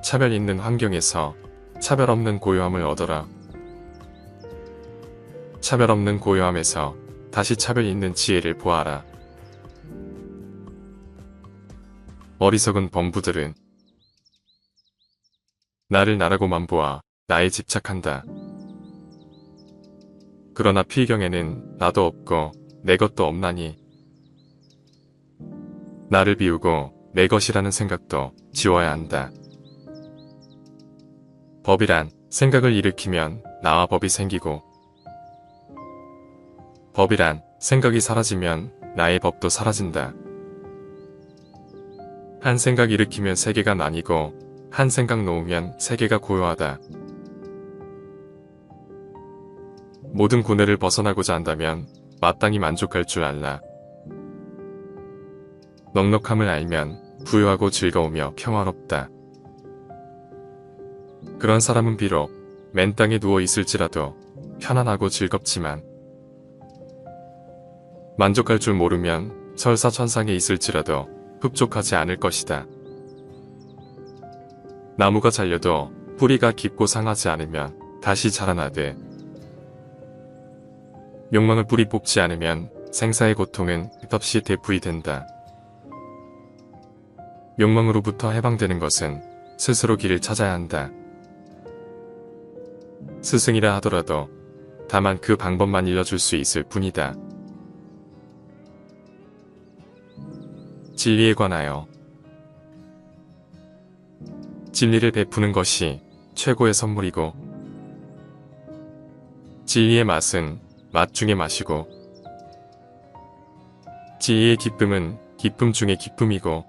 차별 있는 환경에서 차별 없는 고요함을 얻어라. 차별 없는 고요함에서 다시 차별 있는 지혜를 보아라. 어리석은 범부들은 나를 나라고만 보아 나에 집착한다. 그러나 필경에는 나도 없고 내 것도 없나니 나를 비우고 내 것이라는 생각도 지워야 한다. 법이란 생각을 일으키면 나와 법이 생기고 법이란 생각이 사라지면 나의 법도 사라진다. 한 생각 일으키면 세계가 나뉘고 한 생각 놓으면 세계가 고요하다. 모든 고뇌를 벗어나고자 한다면 마땅히 만족할 줄 알라. 넉넉함을 알면 부유하고 즐거우며 평화롭다. 그런 사람은 비록 맨 땅에 누워 있을지라도 편안하고 즐겁지만 만족할 줄 모르면 설사천상에 있을지라도 흡족하지 않을 것이다. 나무가 잘려도 뿌리가 깊고 상하지 않으면 다시 자라나되 욕망을 뿌리 뽑지 않으면 생사의 고통은 끝없이 대풀이 된다. 욕망으로부터 해방되는 것은 스스로 길을 찾아야 한다. 스승이라 하더라도 다만 그 방법만 일러줄 수 있을 뿐이다. 진리에 관하여 진리를 베푸는 것이 최고의 선물이고 진리의 맛은 맛 중의 맛이고 진리의 기쁨은 기쁨 중의 기쁨이고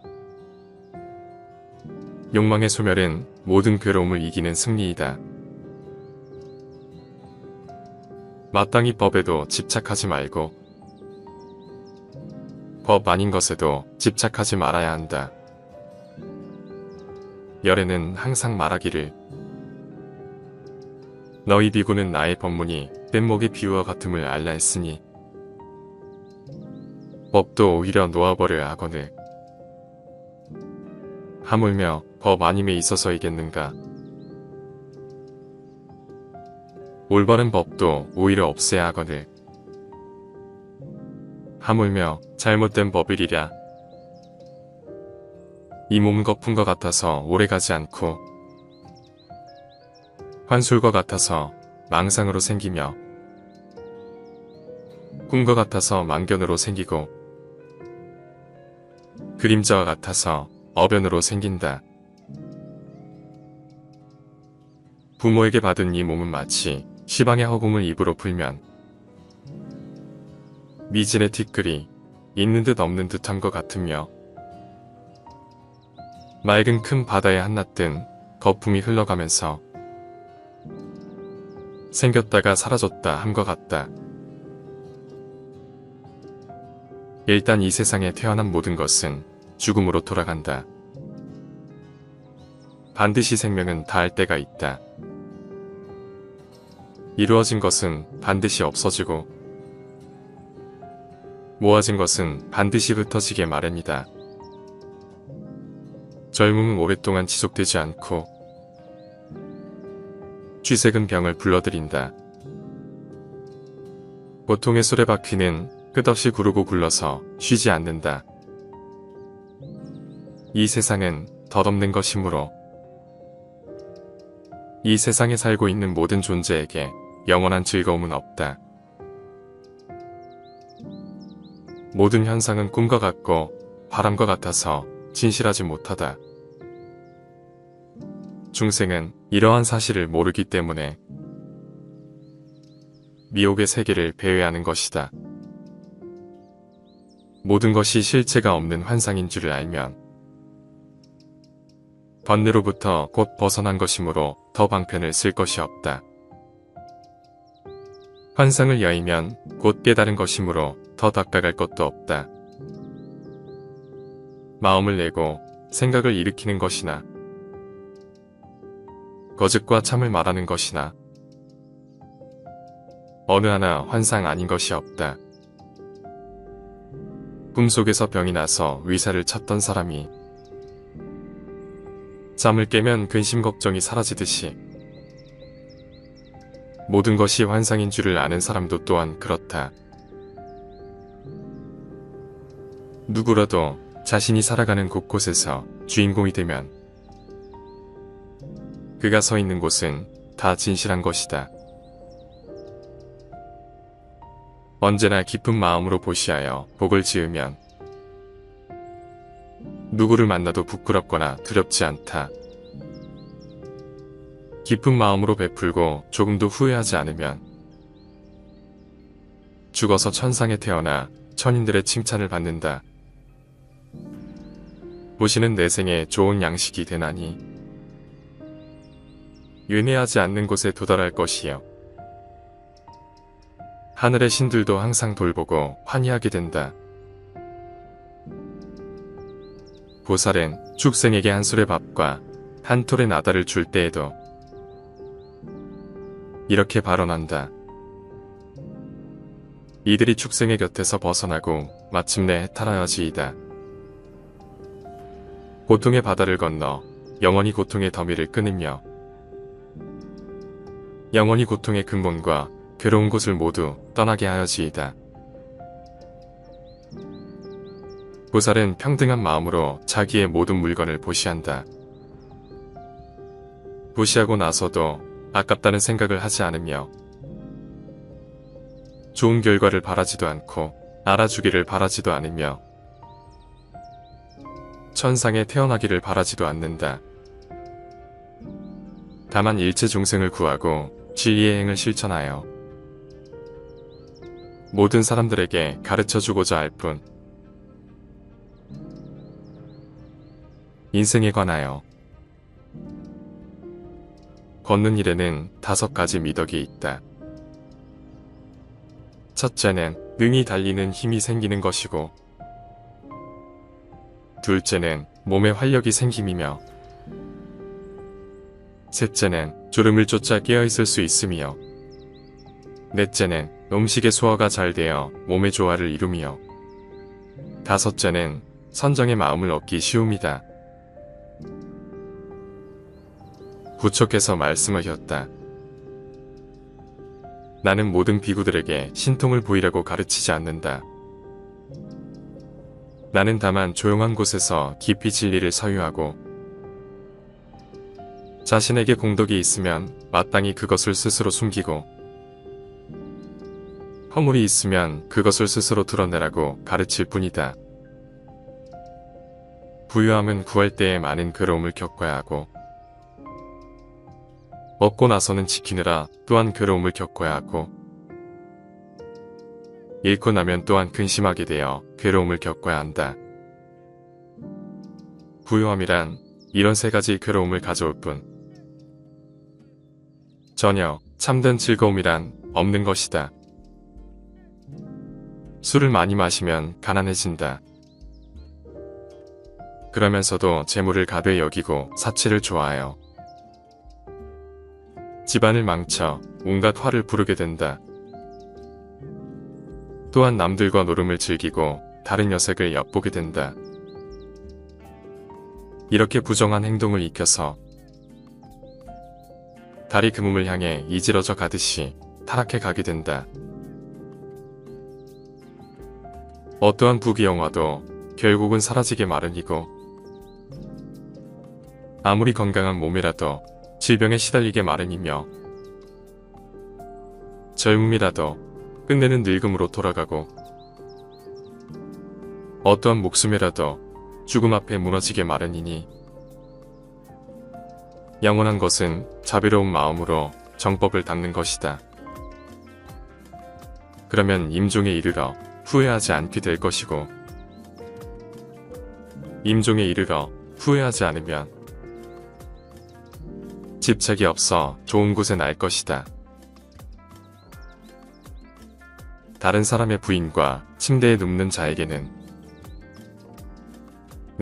욕망의 소멸은 모든 괴로움을 이기는 승리이다. 마땅히 법에도 집착하지 말고 법 아닌 것에도 집착하지 말아야 한다. 열애는 항상 말하기를 너희 비구는 나의 법문이 뗏목의 비유와 같음을 알라 했으니 법도 오히려 놓아버려야 하거늘 하물며 법 아님에 있어서이겠는가. 올바른 법도 오히려 없애야 하거늘 하물며 잘못된 법이리랴. 이 몸은 거품과 같아서 오래가지 않고 환술과 같아서 망상으로 생기며 꿈과 같아서 망견으로 생기고 그림자와 같아서 어변으로 생긴다. 부모에게 받은 이 몸은 마치 시방의 허공을 입으로 풀면 미진의 티끌이 있는 듯 없는 듯한 것 같으며 맑은 큰 바다에 한낱든 거품이 흘러가면서 생겼다가 사라졌다 함과 같다. 일단 이 세상에 태어난 모든 것은 죽음으로 돌아간다. 반드시 생명은 다할 때가 있다. 이루어진 것은 반드시 없어지고 모아진 것은 반드시 흩어지게 마련이다. 젊음은 오랫동안 지속되지 않고 쥐색은 병을 불러들인다. 고통의 수레바퀴는 끝없이 구르고 굴러서 쉬지 않는다. 이 세상은 덧없는 것이므로 이 세상에 살고 있는 모든 존재에게 영원한 즐거움은 없다. 모든 현상은 꿈과 같고 바람과 같아서 진실하지 못하다. 중생은 이러한 사실을 모르기 때문에 미혹의 세계를 배회하는 것이다. 모든 것이 실체가 없는 환상인 줄을 알면 번뇌로부터 곧 벗어난 것이므로 더 방편을 쓸 것이 없다. 환상을 여의면 곧 깨달은 것이므로 더 닦아갈 것도 없다. 마음을 내고 생각을 일으키는 것이나 거짓과 참을 말하는 것이나 어느 하나 환상 아닌 것이 없다. 꿈속에서 병이 나서 의사를 찾던 사람이 잠을 깨면 근심 걱정이 사라지듯이 모든 것이 환상인 줄을 아는 사람도 또한 그렇다. 누구라도 자신이 살아가는 곳곳에서 주인공이 되면 그가 서 있는 곳은 다 진실한 것이다. 언제나 깊은 마음으로 보시하여 복을 지으면 누구를 만나도 부끄럽거나 두렵지 않다. 깊은 마음으로 베풀고 조금도 후회하지 않으면 죽어서 천상에 태어나 천인들의 칭찬을 받는다. 보시는 내 생에 좋은 양식이 되나니 윤회하지 않는 곳에 도달할 것이요. 하늘의 신들도 항상 돌보고 환희하게 된다. 보살은 축생에게 한 술의 밥과 한 톨의 나다를 줄 때에도 이렇게 발언한다. 이들이 축생의 곁에서 벗어나고 마침내 해탈하여지이다. 고통의 바다를 건너 영원히 고통의 더미를 끊으며 영원히 고통의 근본과 괴로운 곳을 모두 떠나게 하여지이다. 보살은 평등한 마음으로 자기의 모든 물건을 보시한다. 보시하고 나서도 아깝다는 생각을 하지 않으며 좋은 결과를 바라지도 않고 알아주기를 바라지도 않으며 천상에 태어나기를 바라지도 않는다. 다만 일체 중생을 구하고 진리의 행을 실천하여 모든 사람들에게 가르쳐주고자 할 뿐. 인생에 관하여 걷는 일에는 5가지 미덕이 있다. 첫째는 능히 달리는 힘이 생기는 것이고, 둘째는 몸에 활력이 생김이며, 셋째는 졸음을 쫓아 깨어있을 수 있음이요, 넷째는 음식의 소화가 잘 되어 몸의 조화를 이루며, 다섯째는 선정의 마음을 얻기 쉬움이다. 부처께서 말씀하셨다. 나는 모든 비구들에게 신통을 보이라고 가르치지 않는다. 나는 다만 조용한 곳에서 깊이 진리를 사유하고 자신에게 공덕이 있으면 마땅히 그것을 스스로 숨기고 허물이 있으면 그것을 스스로 드러내라고 가르칠 뿐이다. 부유함은 구할 때에 많은 괴로움을 겪어야 하고 얻고 나서는 지키느라 또한 괴로움을 겪어야 하고 잃고 나면 또한 근심하게 되어 괴로움을 겪어야 한다. 부유함이란 이런 3가지 괴로움을 가져올 뿐 전혀 참된 즐거움이란 없는 것이다. 술을 많이 마시면 가난해진다. 그러면서도 재물을 가벼이 여기고 사치를 좋아하여 집안을 망쳐 온갖 화를 부르게 된다. 또한 남들과 노름을 즐기고 다른 여색을 엿보게 된다. 이렇게 부정한 행동을 익혀서 달이 그 몸을 향해 이지러져 가듯이 타락해 가게 된다. 어떠한 부귀영화도 결국은 사라지게 마련이고 아무리 건강한 몸이라도 질병에 시달리게 마련이며 젊음이라도 끝내는 늙음으로 돌아가고 어떠한 목숨이라도 죽음 앞에 무너지게 마련이니 영원한 것은 자비로운 마음으로 정법을 닦는 것이다. 그러면 임종에 이르러 후회하지 않게 될 것이고 임종에 이르러 후회하지 않으면 집착이 없어 좋은 곳에 날 것이다. 다른 사람의 부인과 침대에 눕는 자에게는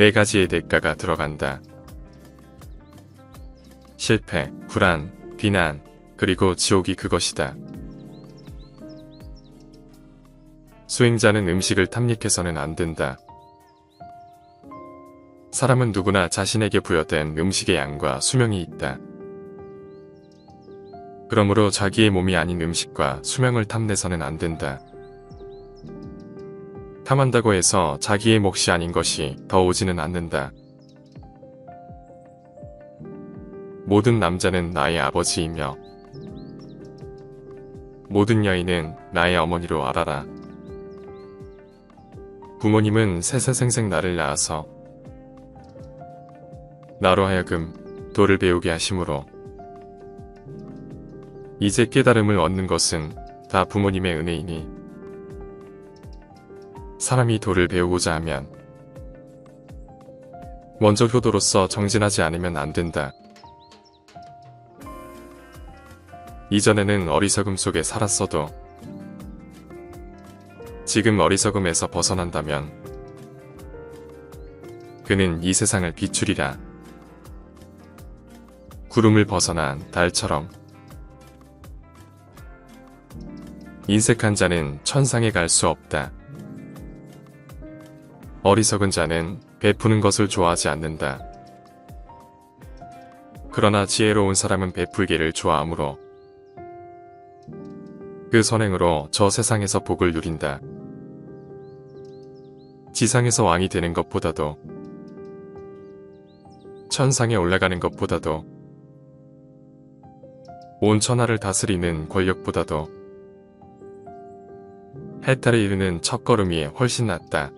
4가지의 대가가 들어간다. 실패, 불안, 비난, 그리고 지옥이 그것이다. 수행자는 음식을 탐닉해서는 안 된다. 사람은 누구나 자신에게 부여된 음식의 양과 수명이 있다. 그러므로 자기의 몸이 아닌 음식과 수명을 탐내서는 안 된다. 탐한다고 해서 자기의 몫이 아닌 것이 더 오지는 않는다. 모든 남자는 나의 아버지이며 모든 여인은 나의 어머니로 알아라. 부모님은 세세생생 나를 낳아서 나로 하여금 도를 배우게 하심으로 이제 깨달음을 얻는 것은 다 부모님의 은혜이니 사람이 도를 배우고자 하면 먼저 효도로서 정진하지 않으면 안 된다. 이전에는 어리석음 속에 살았어도 지금 어리석음에서 벗어난다면 그는 이 세상을 비추리라. 구름을 벗어난 달처럼 인색한 자는 천상에 갈 수 없다. 어리석은 자는 베푸는 것을 좋아하지 않는다. 그러나 지혜로운 사람은 베풀기를 좋아하므로 그 선행으로 저 세상에서 복을 누린다. 지상에서 왕이 되는 것보다도 천상에 올라가는 것보다도 온 천하를 다스리는 권력보다도 해탈에 이르는 첫걸음이 훨씬 낫다.